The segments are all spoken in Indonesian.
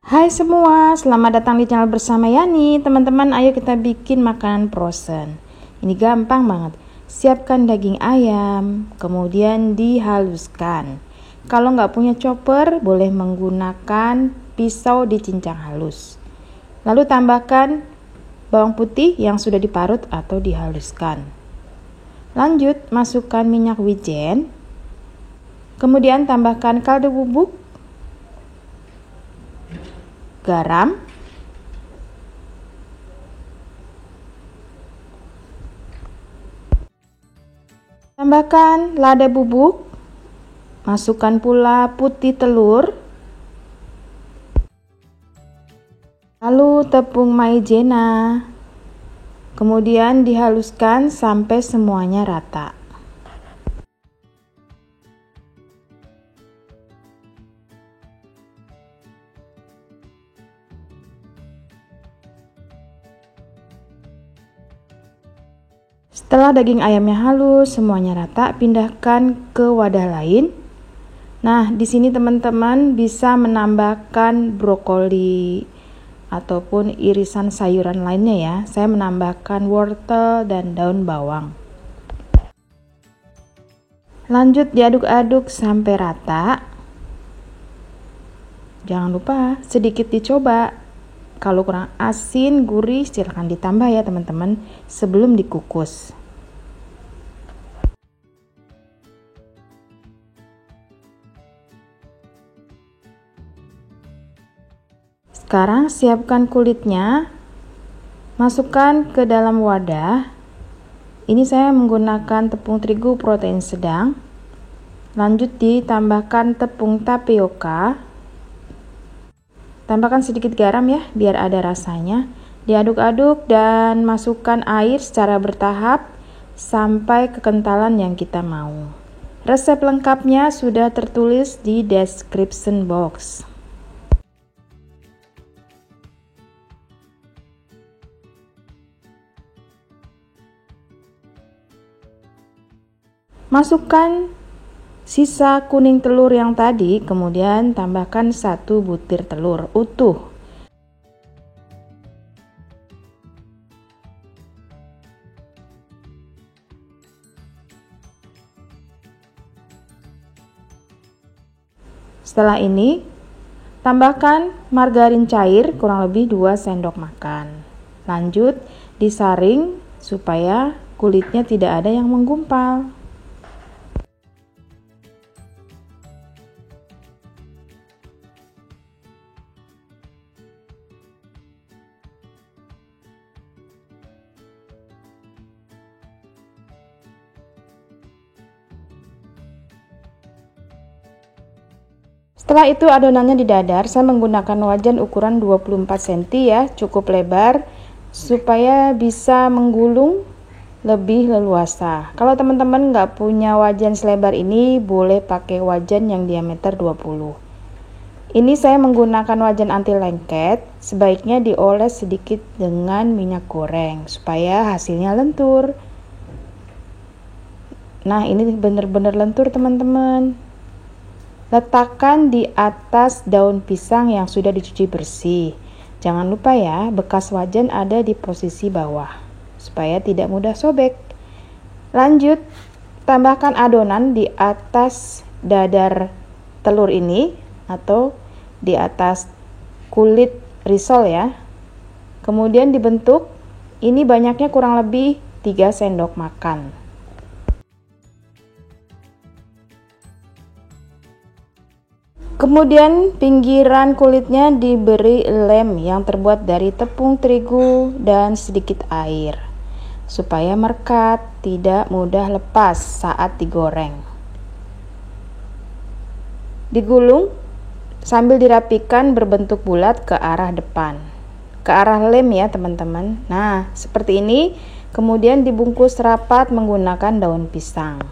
Hai semua, selamat datang di channel bersama Yani. Teman-teman, ayo kita bikin makanan frozen. Ini gampang banget. Siapkan daging ayam, kemudian dihaluskan. Kalau nggak punya chopper, boleh menggunakan pisau dicincang halus. Lalu tambahkan bawang putih yang sudah diparut atau dihaluskan. Lanjut, masukkan minyak wijen. Kemudian tambahkan kaldu bubuk, garam, tambahkan lada bubuk, masukkan pula putih telur, lalu tepung maizena, kemudian dihaluskan sampai semuanya rata. Setelah daging ayamnya halus, semuanya rata, pindahkan ke wadah lain. Nah, di sini teman-teman bisa menambahkan brokoli ataupun irisan sayuran lainnya ya. Saya menambahkan wortel dan daun bawang. Lanjut diaduk-aduk sampai rata. Jangan lupa sedikit dicoba. Kalau kurang asin, gurih, silahkan ditambah ya teman-teman sebelum dikukus. Sekarang siapkan kulitnya, masukkan ke dalam wadah. Ini saya menggunakan tepung terigu protein sedang. Lanjut ditambahkan tepung tapioka. Tambahkan sedikit garam ya, biar ada rasanya. Diaduk-aduk dan masukkan air secara bertahap sampai kekentalan yang kita mau. Resep lengkapnya sudah tertulis di description box. Masukkan sisa kuning telur yang tadi, kemudian tambahkan 1 butir telur utuh. Setelah ini, tambahkan margarin cair kurang lebih 2 sendok makan. Lanjut, disaring supaya kulitnya tidak ada yang menggumpal. Setelah itu adonannya didadar, saya menggunakan wajan ukuran 24 cm ya, cukup lebar supaya bisa menggulung lebih leluasa. Kalau teman-teman nggak punya wajan selebar ini, boleh pakai wajan yang diameter 20. Ini saya menggunakan wajan anti lengket, sebaiknya dioles sedikit dengan minyak goreng supaya hasilnya lentur. Nah, ini benar-benar lentur teman-teman. Letakkan di atas daun pisang yang sudah dicuci bersih. Jangan lupa ya, bekas wajan ada di posisi bawah supaya tidak mudah sobek. Lanjut, tambahkan adonan di atas dadar telur ini atau di atas kulit risol ya. Kemudian dibentuk. Ini banyaknya kurang lebih 3 sendok makan. Kemudian pinggiran kulitnya diberi lem yang terbuat dari tepung terigu dan sedikit air supaya merekat, tidak mudah lepas saat digoreng. Digulung sambil dirapikan berbentuk bulat ke arah depan, ke arah lem ya teman-teman. Nah, seperti ini. Kemudian dibungkus rapat menggunakan daun pisang.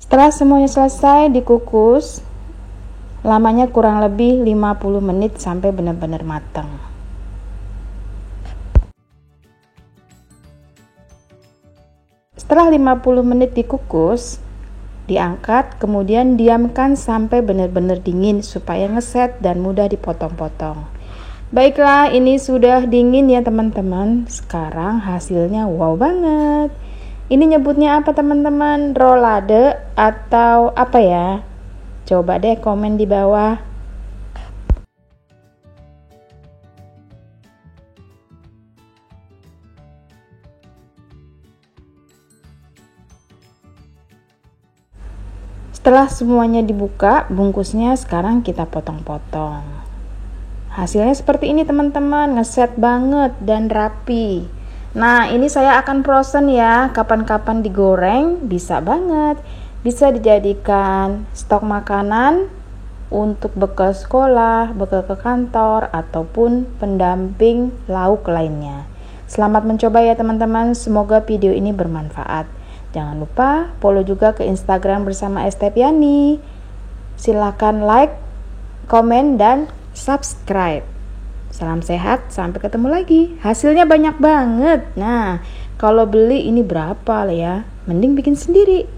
Setelah semuanya selesai dikukus, lamanya kurang lebih 50 menit sampai benar-benar matang. Setelah 50 menit dikukus, diangkat, kemudian diamkan sampai benar-benar dingin supaya ngeset dan mudah dipotong-potong. Baiklah, ini sudah dingin ya teman-teman. Sekarang hasilnya wow banget. Ini nyebutnya apa teman-teman? Rolade atau apa ya? Coba deh komen di bawah. Setelah semuanya dibuka, bungkusnya sekarang kita potong-potong. Hasilnya seperti ini teman-teman, ngeset banget dan rapi. Nah, ini saya akan frozen ya, kapan-kapan digoreng bisa banget. Bisa dijadikan stok makanan untuk bekal sekolah, bekal ke kantor, ataupun pendamping lauk lainnya. Selamat mencoba ya teman-teman, semoga video ini bermanfaat. Jangan lupa follow juga ke Instagram bersama Estepiani. Silakan like, komen, dan subscribe. Salam sehat, sampai ketemu lagi. Hasilnya banyak banget. Nah, kalau beli ini berapa lah ya? Mending bikin sendiri.